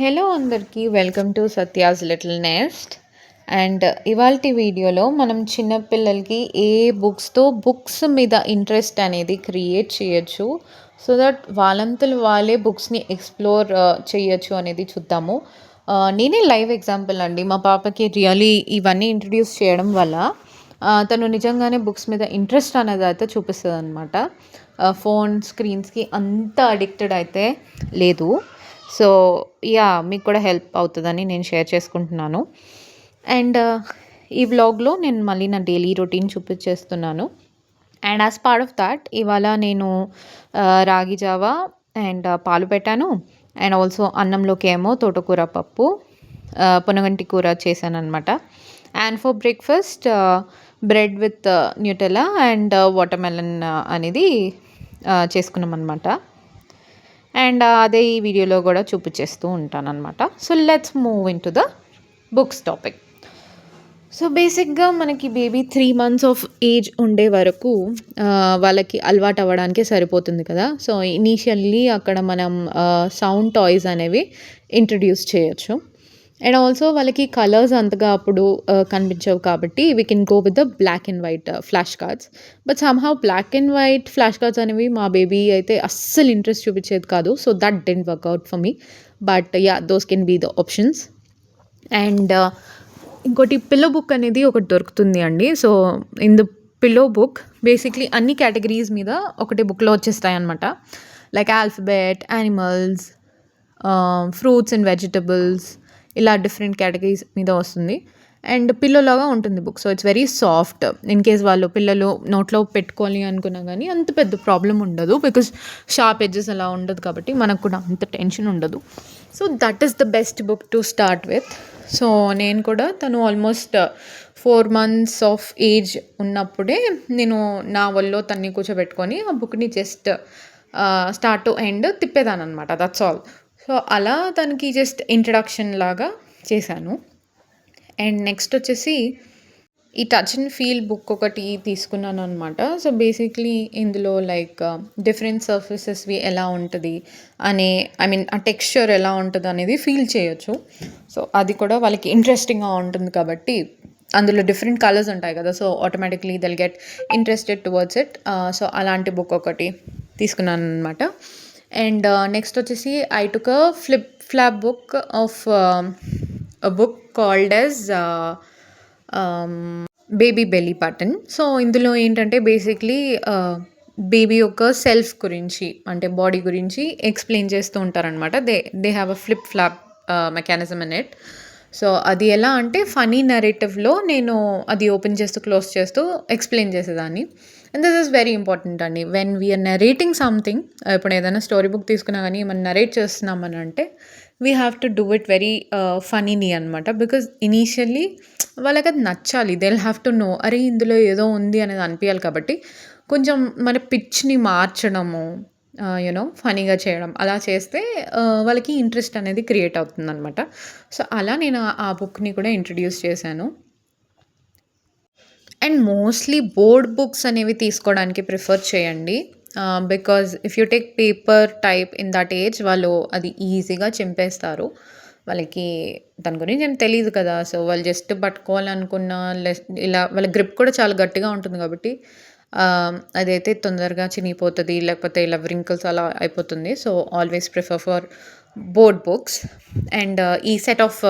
Hello అందరికీ welcome to Satya's little nest. And ఇవాల్టి వీడియోలో మనం చిన్నపిల్లలకి ఏ బుక్స్ మీద ఇంట్రెస్ట్ అనేది క్రియేట్ చేయొచ్చు, సో దట్ వాళ్ళంతలు వాళ్ళే బుక్స్ని ఎక్స్ప్లోర్ చేయొచ్చు అనేది చూద్దాము. నేనే లైవ్ ఎగ్జాంపుల్ అండి. మా పాపకి రియలీ ఇవన్నీ ఇంట్రడ్యూస్ చేయడం వల్ల తను నిజంగానే బుక్స్ మీద ఇంట్రెస్ట్ అనేది అయితే చూపిస్తుంది అనమాట. ఫోన్ స్క్రీన్స్కి అంత అడిక్టెడ్ అయితే లేదు. సో మీకు కూడా హెల్ప్ అవుతుందని నేను షేర్ చేసుకుంటున్నాను. అండ్ ఈ వ్లాగ్లో నేను మళ్ళీ నా డైలీ రొటీన్ చూపించేస్తున్నాను. And as part of that ఇవాళ నేను రాగి జావా అండ్ పాలు పెట్టాను. అండ్ ఆల్సో అన్నంలోకి ఏమో తోటకూర పప్పు, పొనగంటి కూర చేశాను అనమాట. And for breakfast bread with Nutella and watermelon అనేది చేసుకున్నాం అనమాట. అండ్ అదే ఈ వీడియోలో కూడా చూపించేస్తూ ఉంటాను అనమాట. So let's move in to the books topic. So బేసిక్గా మనకి బేబీ 3 months ఆఫ్ ఏజ్ ఉండే వరకు వాళ్ళకి అలవాటు అవ్వడానికే సరిపోతుంది కదా. సో ఇనీషియల్లీ అక్కడ మనం సౌండ్ టాయ్స్ అనేవి ఇంట్రడ్యూస్ చేయొచ్చు. అండ్ ఆల్సో వాళ్ళకి కలర్స్ అంతగా అప్పుడు కనిపించవు కాబట్టి we can go with the black and white flash cards. But somehow black and white flash cards అనేవి మా బేబీ అయితే అస్సలు ఇంట్రెస్ట్ చూపించేది కాదు. So that didn't work out for me. But those can be the options. And ఇంకోటి pillow book అనేది ఒకటి దొరుకుతుంది అండి. So in the pillow book basically అన్ని కేటగిరీస్ మీద ఒకటి బుక్లో వచ్చేస్తాయి అనమాట. Like alphabet, animals, fruits and vegetables, ఇలా డిఫరెంట్ కేటగిరీస్ మీద వస్తుంది. అండ్ పిల్లోలాగా ఉంటుంది book. So it's very soft. In case వాళ్ళు పిల్లలు నోట్లో పెట్టుకోవాలి అనుకున్నా కానీ అంత పెద్ద ప్రాబ్లం ఉండదు, బికాస్ షార్ప్ ఎడ్జెస్ అలా ఉండదు కాబట్టి మనకు కూడా అంత టెన్షన్ ఉండదు. So that is the best book to start with. So నేను కూడా తను ఆల్మోస్ట్ 4 months ఆఫ్ ఏజ్ ఉన్నప్పుడే నేను నా ఒళ్ళో తన్ని కూర్చోబెట్టుకొని ఆ బుక్ని జస్ట్ స్టార్ట్ టు ఎండ్ తిప్పేదాన్ని అనమాట. That's all. సో అలా తనకి జస్ట్ ఇంట్రడక్షన్ లాగా చేశాను. అండ్ నెక్స్ట్ వచ్చేసి ఈ టచ్ అండ్ ఫీల్ బుక్ ఒకటి తీసుకున్నాను అనమాట. సో బేసిక్లీ ఇందులో లైక్ డిఫరెంట్ సర్ఫేసెస్వి ఎలా ఉంటుంది అనే ఆ టెక్స్చర్ ఎలా ఉంటుంది అనేది ఫీల్ చేయొచ్చు. సో అది కూడా వాళ్ళకి ఇంట్రెస్టింగ్గా ఉంటుంది కాబట్టి అందులో డిఫరెంట్ కలర్స్ ఉంటాయి కదా. So automatically they'll get interested towards it. So అలాంటి బుక్ ఒకటి తీసుకున్నాను అనమాట. అండ్ నెక్స్ట్ వచ్చేసి I took a flop book of a book called as baby belly button. So ఇందులో ఏంటంటే బేసిక్లీ బేబీ యొక్క సెల్ఫ్ గురించి, అంటే బాడీ గురించి ఎక్స్ప్లెయిన్ చేస్తూ ఉంటారనమాట. They have a flop mechanism in it. So అది ఎలా అంటే ఫనీ నరేటివ్లో నేను అది ఓపెన్ చేస్తూ క్లోజ్ చేస్తూ ఎక్స్ప్లెయిన్ చేసేదాన్ని. And this is very important అండి. వెన్ వీఆర్ నరేటింగ్ సంథింగ్, ఇప్పుడు ఏదైనా స్టోరీ బుక్ తీసుకున్నా కానీ మనం నరేట్ చేస్తున్నామని అంటే we have to do it very ఫనీని అనమాట. బికాజ్ ఇనీషియల్లీ వాళ్ళకి అది నచ్చాలి. They will have to know, అరే ఇందులో ఏదో ఉంది అనేది అనిపించాలి. కాబట్టి కొంచెం మన పిచ్ని మార్చడము, ఫనీగా చేయడం, అలా చేస్తే వాళ్ళకి ఇంట్రెస్ట్ అనేది క్రియేట్ అవుతుందనమాట. సో అలా నేను ఆ బుక్ని కూడా ఇంట్రడ్యూస్ చేశాను. అండ్ మోస్ట్లీ బోర్డ్ బుక్స్ అనేవి తీసుకోవడానికి ప్రిఫర్ చేయండి. Because if you take paper type in that age, వాళ్ళు అది ఈజీగా చింపేస్తారు. వాళ్ళకి దాని గురించి ఏం తెలియదు కదా. సో వాళ్ళు జస్ట్ పట్టుకోవాలనుకున్న ఇలా వాళ్ళ గ్రిప్ కూడా చాలా గట్టిగా ఉంటుంది కాబట్టి అదైతే తొందరగా చినిగిపోతుంది, లేకపోతే ఇలా వ్రింకిల్స్ అలా అయిపోతుంది. So always prefer for board books. And ఈ set of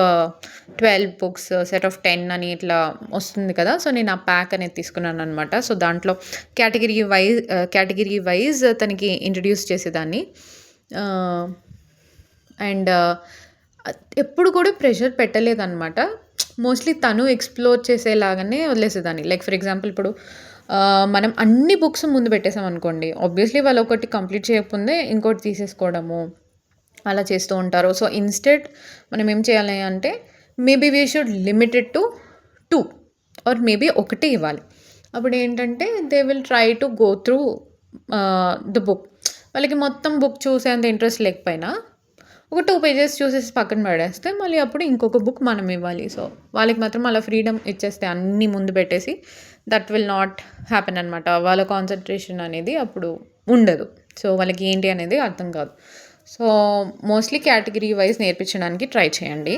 12 books, set of 10 అని ఇట్లా వస్తుంది కదా. సో నేను ఆ ప్యాక్ అనేది తీసుకున్నాను అనమాట. సో దాంట్లో కేటగిరీ వైజ్ తనకి ఇంట్రడ్యూస్ చేసేదాన్ని. అండ్ ఎప్పుడు కూడా ప్రెషర్ పెట్టలేదన్నమాట. మోస్ట్లీ తను ఎక్స్ప్లోర్ చేసేలాగానే వదిలేసేదాన్ని. లైక్ ఫర్ ఎగ్జాంపుల్ ఇప్పుడు మనం అన్ని బుక్స్ ముందు పెట్టేసాం అనుకోండి, ఆబ్వియస్లీ వాళ్ళు ఒకటి కంప్లీట్ చేయకపోతే ఇంకోటి తీసేసుకోవడము అలా చేస్తూ ఉంటారు. సో ఇన్స్టెడ్ మనం ఏం చేయాలి అంటే maybe we should limited to 2 or maybe ఒకటే ఇవ్వాలి. అప్పుడు ఏంటంటే they will try to go through the book. వాళ్ళకి మొత్తం బుక్ చూసేంత ఇంట్రెస్ట్ లేకపోయినా ఒక 2 pages చూసేసి పక్కన పడేస్తే మళ్ళీ అప్పుడు ఇంకొక బుక్ మనం ఇవ్వాలి. సో వాళ్ళకి మాత్రం అలా ఫ్రీడమ్ ఇచ్చేస్తే అన్నీ ముందు పెట్టేసి దట్ విల్ నాట్ హ్యాపెన్ అనమాట. వాళ్ళ కాన్సన్ట్రేషన్ అనేది అప్పుడు ఉండదు. సో వాళ్ళకి ఏంటి అనేది అర్థం కాదు. సో, మోస్ట్‌లీ కేటగిరీ వైస్ నేర్పించడానికి ట్రై చేయండి.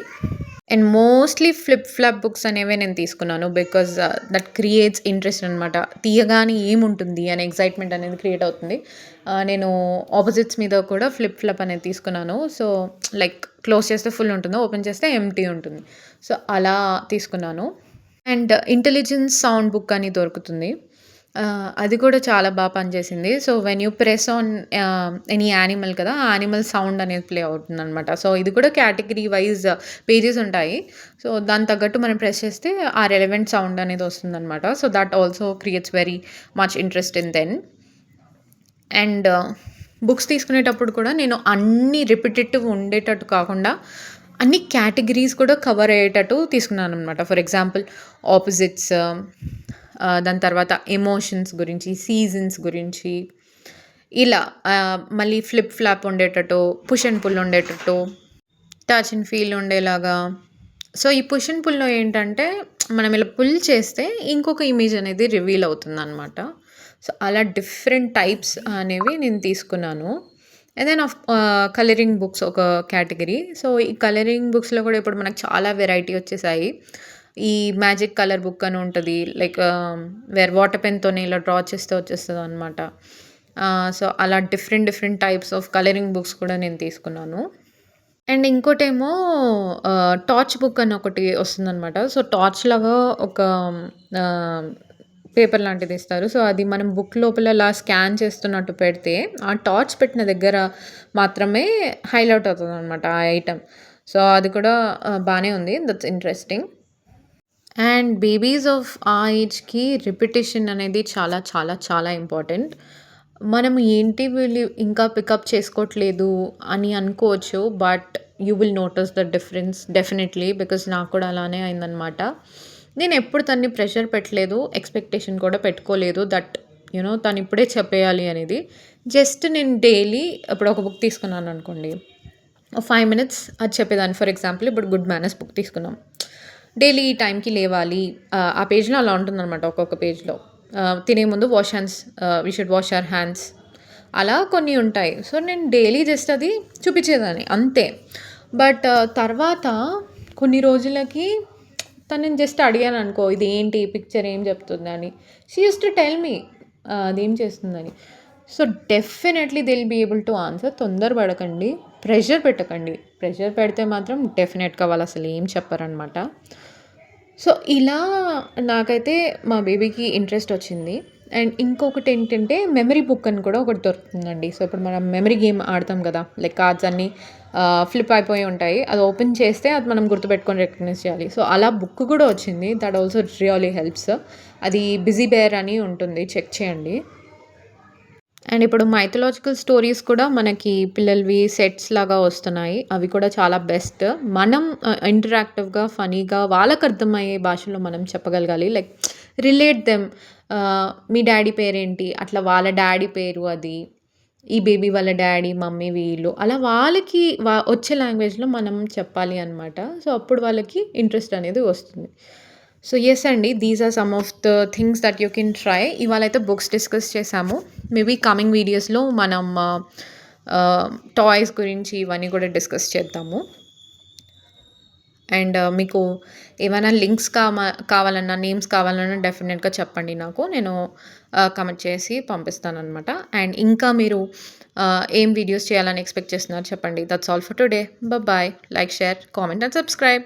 And mostly flip flop books అనేవే నేను తీసుకున్నాను. బికాజ్ దట్ క్రియేట్స్ ఇంట్రెస్ట్ అనమాట. తీయగానే ఏముంటుంది అనే ఎక్సైట్‌మెంట్ అనేది క్రియేట్ అవుతుంది. నేను ఆపోజిట్స్ మీద కూడా ఫ్లిప్ ఫ్లాప్ అనేది తీసుకున్నాను. సో, లైక్ క్లోజ్ చేస్తే ఫుల్ ఉంటుంది. ఓపెన్ చేస్తే ఎంప్టీ ఉంటుంది. సో, అలా తీసుకున్నాను. అండ్ ఇంటెలిజెన్స్ సౌండ్ బుక్ అని దొరుకుతుంది. అది కూడా చాలా పనిచేసింది. So, when you press on any animal కదా! ఆ యానిమల్ సౌండ్ అనేది ప్లే అవుతుందనమాట. సో, ఇది కూడా కేటగిరీ వైస్ పేజెస్ ఉంటాయి. సో, దానికి తగ్గట్టు మనం ప్రెస్ చేస్తే ఆ రెలెవెంట్ సౌండ్ అనేది వస్తుందనమాట. So, that also creates very much interest in then. And books తీసుకునేటప్పుడు కూడా నేను అన్నీ రిపిటేటివ్ ఉండేటట్టు కాకుండా అన్ని కేటగిరీస్ కూడా కవర్ అయ్యేటట్టు తీసుకున్నాననమాట. ఫర్ ఎగ్జాంపుల్ ఆపోజిట్స్, దాని తర్వాత ఎమోషన్స్ గురించి, సీజన్స్ గురించి ఇలా మళ్ళీ ఫ్లిప్ ఫ్లాప్ ఉండేటట్టు, పుష్ అండ్ పుల్ ఉండేటట్టు, టచ్ అండ్ ఫీల్ ఉండేలాగా. సో, ఈ పుష్ అండ్ పుల్‌లో ఏంటంటే మనం ఇలా పుల్ చేస్తే ఇంకొక ఇమేజ్ అనేది రివీల్ అవుతుందనమాట. సో, అలా డిఫరెంట్ టైప్స్ అనేవి నేను తీసుకున్నాను. అండ్ దెన్ కలరింగ్ బుక్స్ ఒక కేటగిరీ. సో, ఈ కలరింగ్ బుక్స్‌లో కూడా ఇప్పుడు మనకు చాలా వెరైటీ వచ్చేసాయి. ఈ మ్యాజిక్ కలర్ బుక్ అని ఉంటది. లైక్ వేర్ వాటర్ పెన్‌తోని ఇలా డ్రా చేస్తే వచ్చేస్తదనమాట. సో, అలా different different types of colouring books కూడా నేను తీసుకున్నాను. అండ్ ఇంకోటేమో టార్చ్ బుక్ అని ఒకటి వస్తుందనమాట. సో, టార్చ్‌లాగా ఒక ఆహ్, పేపర్ లాంటిది ఇస్తారు. సో, అది మనం బుక్ లోపల అలా స్కాన్ చేస్తున్నట్టు పెడితే, ఆ టార్చ్ పెట్టిన దగ్గర మాత్రమే హైలైట్ అవుతదనమాట ఆ ఐటెమ్. సో, అది కూడా బానే ఉంది. That's interesting. And babies of ఆ ఏజ్‌కి రిపిటిషన్ అనేది చాలా చాలా చాలా ఇంపార్టెంట్. మనం ఏంటి వీళ్ళు ఇంకా పికప్ చేసుకోవట్లేదు అని అనుకోవచ్చు. But you will notice the difference definitely. Because నాకు కూడా అలానే అయిందనమాట. నేనెప్పుడు తనని ప్రెషర్ పెట్టలేదు. ఎక్స్‌పెక్టేషన్ కూడా పెట్టుకోలేదు. దట్ తను ఇప్పుడే చెప్పేయాలి అనేది. జస్ట్ నేను డైలీ ఇప్పుడు ఒక బుక్ తీసుకున్నాననుకోండి. 5 మినిట్స్ అది చెప్పేదాన్ని. ఫర్ ఎగ్జాంపుల్ ఇప్పుడు 'గుడ్ మేనర్స్' బుక్ తీసుకుందాం. డైలీ ఈ టైంకి లేవాలి. ఆ పేజ్‌లో అలా ఉంటుందనమాట ఒక్కొక్క పేజ్‌లో. తినే ముందు wash hands, we should wash our hands, అలా కొన్ని ఉంటాయి. సో, నేను డైలీ జస్ట్ అది చూపించేదాన్ని అంతే. బట్ తర్వాత కొన్ని రోజులకి తనని జస్ట్ అడిగాననుకో, ఇదేంటి పిక్చర్ ఏం చెప్తుందని. She used to tell me అదేం చేస్తుందని. So, definitely they will be able to answer. తొందర పడకండి. ప్రెషర్ పెట్టకండి. ప్రెషర్ పెడితే మాత్రం డెఫినెట్‌గా వాళ్ళు అసలు ఏం చెప్పరనమాట. సో, ఇలా నాకైతే మా బేబీకి ఇంట్రెస్ట్ వచ్చింది. అండ్ ఇంకొకటేంటంటే మెమరీ బుక్ అని కూడా ఒకటి దొరుకుతుందండి. సో, ఇప్పుడు మనం మెమరీ గేమ్ ఆడతాం కదా! లైక్ కార్డ్స్ అన్నీ ఫ్లిప్ అయిపోయి ఉంటాయి. అది ఓపెన్ చేస్తే అది మనం గుర్తుపెట్టుకొని రికగ్నైజ్ చేయాలి. సో, అలా బుక్ కూడా వచ్చింది. That also really helps. అది బిజీ బేర్ అని ఉంటుంది. చెక్ చేయండి. అండ్ ఇప్పుడు మైథలాజికల్ స్టోరీస్ కూడా మనకి పిల్లలవి సెట్స్ లాగా వస్తున్నాయి. అవి కూడా చాలా బెస్ట్. మనం ఇంటరాక్టివ్‌గా, ఫనీగా వాళ్ళకి అర్థమయ్యే భాషలో మనం చెప్పగలగాలి. Like relate them. మీ డ్యాడీ పేరేంటి? అట్లా వాళ్ళ డ్యాడీ పేరు అది. ఈ బేబీ వాళ్ళ డ్యాడీ, మమ్మీ వీళ్ళు. అలా వాళ్ళకి వచ్చే లాంగ్వేజ్‌లో మనం చెప్పాలి అనమాట. సో, అప్పుడు వాళ్ళకి ఇంట్రెస్ట్ అనేది వస్తుంది. సో, యెస్ అండి. These are some of the things that you can try. ఇవాళైతే బుక్స్ డిస్కస్ చేశాము. మేబీ కమింగ్ వీడియోస్‌లో మనం టాయ్స్ గురించి ఇవన్నీ కూడా డిస్కస్ చేద్దాము. అండ్ మీకు ఏమైనా లింక్స్ కావాలన్నా, నేమ్స్ కావాలన్నా డెఫినెట్‌గా చెప్పండి నాకు. నేను కామెంట్ చేసి పంపిస్తాననమాట. అండ్ ఇంకా మీరు ఏం వీడియోస్ చేయాలని ఎక్స్‌పెక్ట్ చేస్తున్నారో చెప్పండి. That's all for today. Bye. Like, share, comment and subscribe.